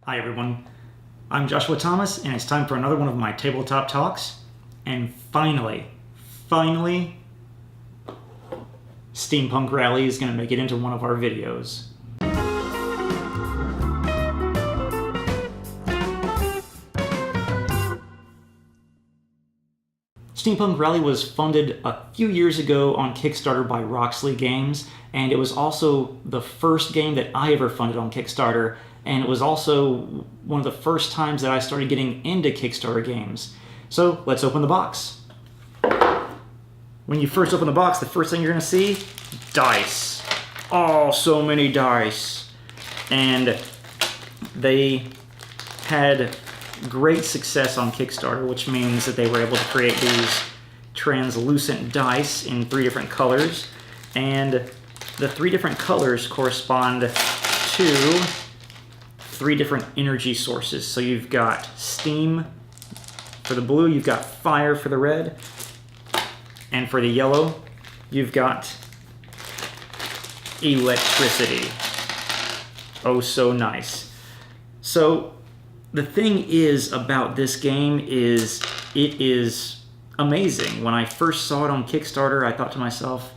Hi everyone, I'm Joshua Thomas and it's time for another one of my tabletop talks. And finally, Steampunk Rally is going to make it into one of our videos. Steampunk Rally was funded a few years ago on Kickstarter by Roxley Games, and it was also the first game that I ever funded on Kickstarter, and it was also one of the first times that I started getting into Kickstarter games. So let's open the box. When you first open the box, the first thing you're going to see, dice. Oh, so many dice. And they had great success on Kickstarter, which means that they were able to create these translucent dice in 3 different colors. And the 3 different colors correspond to 3 different energy sources. So you've got steam for the blue, you've got fire for the red, and for the yellow, you've got electricity. Oh, so nice. So the thing is about this game is it is amazing. When I first saw it on Kickstarter, I thought to myself,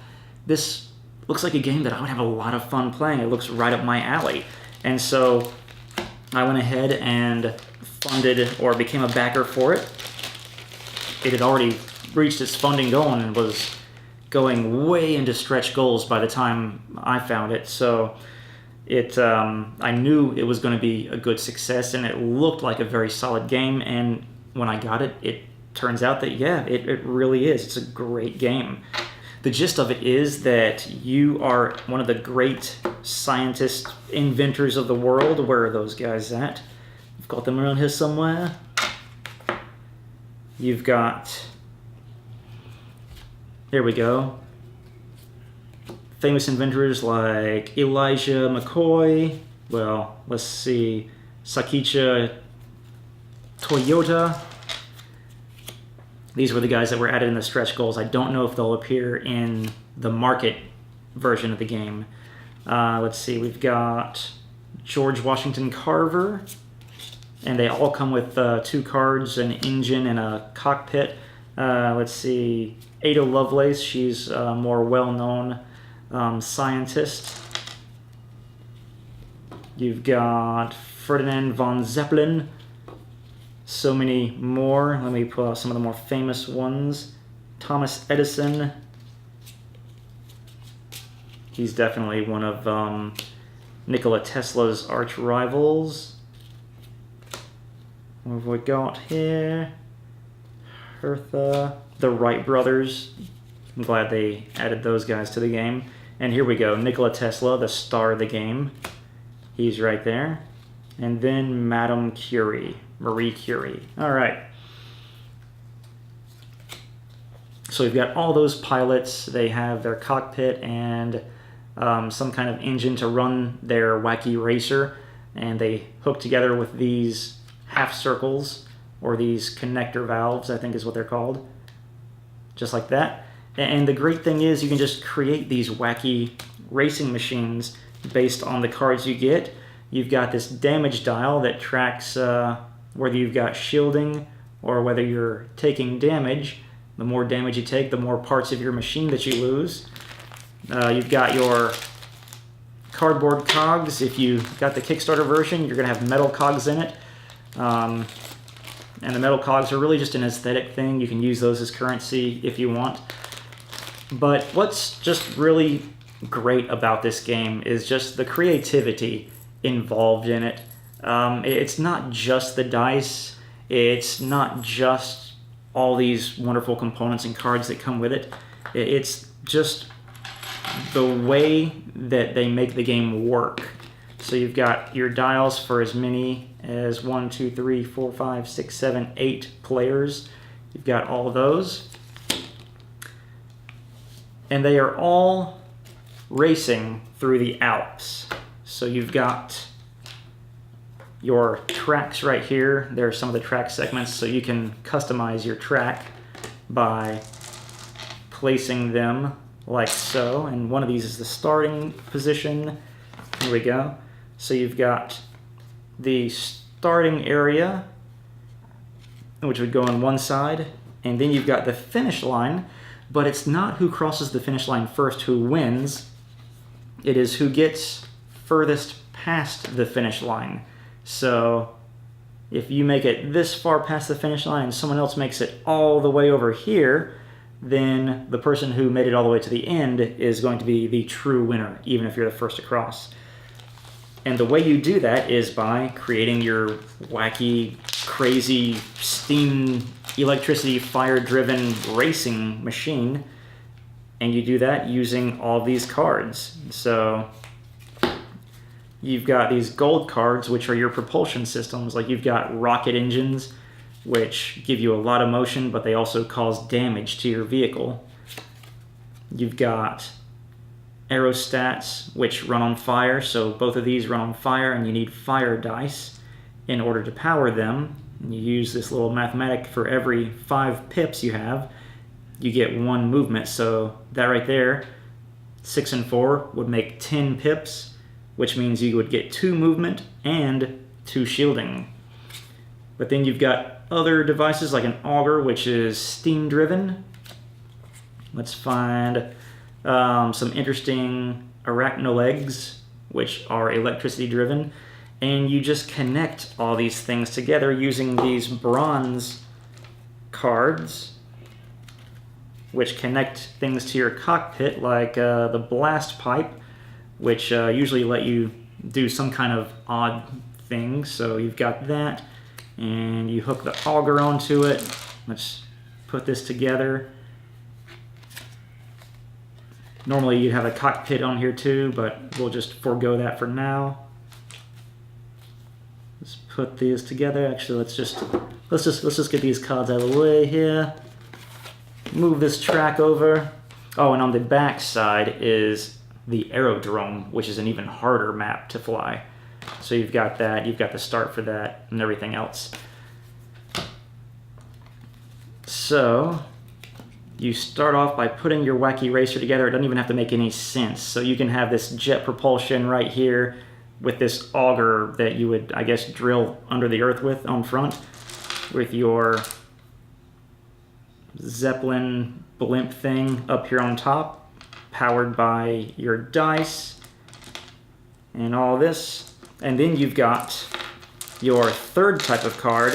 this looks like a game that I would have a lot of fun playing. It looks right up my alley. And so I went ahead and funded or became a backer for it. It had already reached its funding goal and was going way into stretch goals by the time I found it. So I knew it was going to be a good success, and it looked like a very solid game. And when I got it, it turns out that, yeah, it really is. It's a great game. The gist of it is that you are one of the great scientists, inventors of the world. Where are those guys at? I've got them around here somewhere. You've got, there we go, famous inventors like Elijah McCoy, well, let's see, Sakicha Toyota. These were the guys that were added in the stretch goals. I don't know if they'll appear in the market version of the game. Let's see, we've got George Washington Carver, and they all come with 2 cards, an engine, and a cockpit. Let's see, Ada Lovelace, she's a more well-known scientist. You've got Ferdinand von Zeppelin, so many more. Let me pull out some of the more famous ones. Thomas Edison. He's definitely one of Nikola Tesla's arch rivals. What have we got here? Hertha, the Wright brothers. I'm glad they added those guys to the game. And here we go, Nikola Tesla, the star of the game. He's right there. And then Madame Curie, Marie Curie. All right. So we've got all those pilots. They have their cockpit and some kind of engine to run their wacky racer. And they hook together with these half circles, or these connector valves, I think is what they're called. Just like that. And the great thing is you can just create these wacky racing machines based on the cards you get. You've got this damage dial that tracks whether you've got shielding or whether you're taking damage. The more damage you take, the more parts of your machine that you lose. You've got your cardboard cogs. If you got the Kickstarter version, you're going to have metal cogs in it. And the metal cogs are really just an aesthetic thing. You can use those as currency if you want. But what's just really great about this game is just the creativity involved in it. It's not just the dice. It's not just all these wonderful components and cards that come with it. It's just the way that they make the game work. So you've got your dials for as many as 1, 2, 3, 4, 5, 6, 7, 8 players. You've got all of those. And they are all racing through the Alps. So you've got your tracks right here. There are some of the track segments, so you can customize your track by placing them like so. And one of these is the starting position. Here we go. So you've got the starting area, which would go on one side, and then you've got the finish line, but it's not who crosses the finish line first who wins. It is who gets furthest past the finish line. So if you make it this far past the finish line and someone else makes it all the way over here, then the person who made it all the way to the end is going to be the true winner, even if you're the first across. And the way you do that is by creating your wacky, crazy, steam, electricity, fire-driven racing machine. And you do that using all these cards. So you've got these gold cards, which are your propulsion systems. Like you've got rocket engines, which give you a lot of motion, but they also cause damage to your vehicle. You've got aerostats, which run on fire, so both of these run on fire, and you need fire dice in order to power them. And you use this little mathematic for every 5 pips you have, you get 1 movement, so that right there, 6 and 4, would make 10 pips, which means you would get 2 movement and 2 shielding. But then you've got other devices like an auger, which is steam driven. Let's find some interesting arachnolegs, which are electricity driven, and you just connect all these things together using these bronze cards, which connect things to your cockpit, like the blast pipe, which usually let you do some kind of odd thing. So you've got that, and you hook the auger onto it. Let's put this together. Normally you'd have a cockpit on here too, but we'll just forego that for now. Let's put these together. Actually, let's just get these cards out of the way here. Move this track over. Oh, and on the back side is the aerodrome, which is an even harder map to fly. So you've got that, you've got the start for that, and everything else. So you start off by putting your wacky racer together. It doesn't even have to make any sense. So you can have this jet propulsion right here with this auger that you would, I guess, drill under the earth with on front, with your Zeppelin blimp thing up here on top, powered by your dice and all this. And then you've got your third type of card,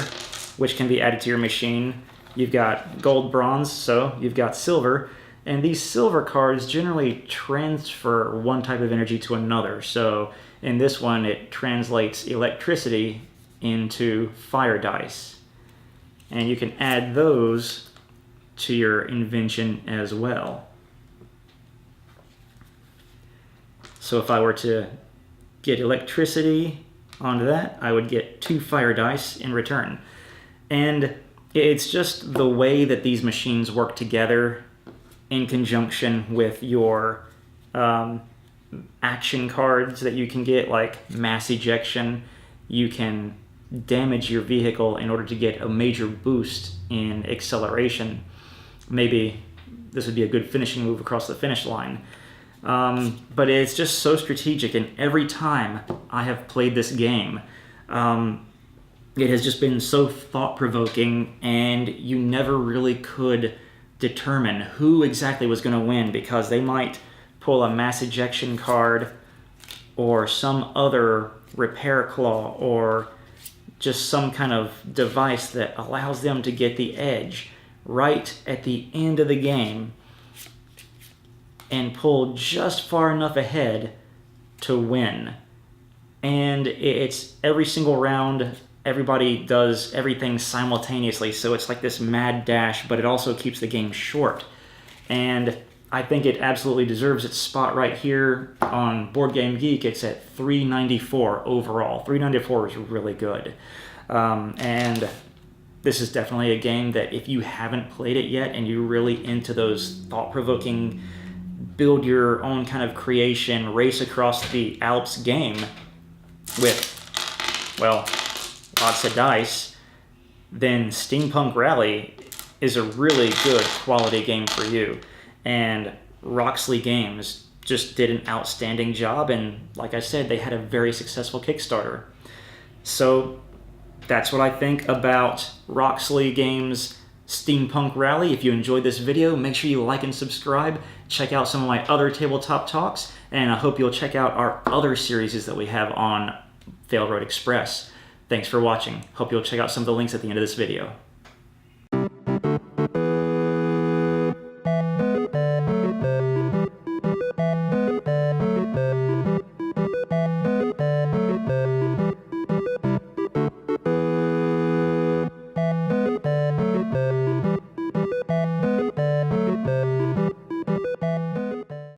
which can be added to your machine. You've got gold, bronze, so you've got silver, and these silver cards generally transfer one type of energy to another. So in this one, it translates electricity into fire dice, and you can add those to your invention as well. So if I were to get electricity onto that, I would get 2 fire dice in return. And it's just the way that these machines work together in conjunction with your action cards that you can get, like mass ejection. You can damage your vehicle in order to get a major boost in acceleration. Maybe this would be a good finishing move across the finish line. But it's just so strategic, and every time I have played this game, it has just been so thought-provoking, and you never really could determine who exactly was going to win, because they might pull a mass ejection card or some other repair claw or just some kind of device that allows them to get the edge right at the end of the game and pull just far enough ahead to win. And it's every single round, everybody does everything simultaneously, so it's like this mad dash, but it also keeps the game short. And I think it absolutely deserves its spot right here on Board Game Geek. It's at 394 overall. 394 is really good. And this is definitely a game that if you haven't played it yet and you're really into those thought-provoking, build your own kind of creation, race across the Alps game with, well, lots of dice, then Steampunk Rally is a really good quality game for you. And Roxley Games just did an outstanding job, and like I said, they had a very successful Kickstarter. So that's what I think about Roxley Games Steampunk Rally. If you enjoyed this video, make sure you like and subscribe. Check out some of my other tabletop talks, and I hope you'll check out our other series that we have on Failroad Express. Thanks for watching. Hope you'll check out some of the links at the end of this video.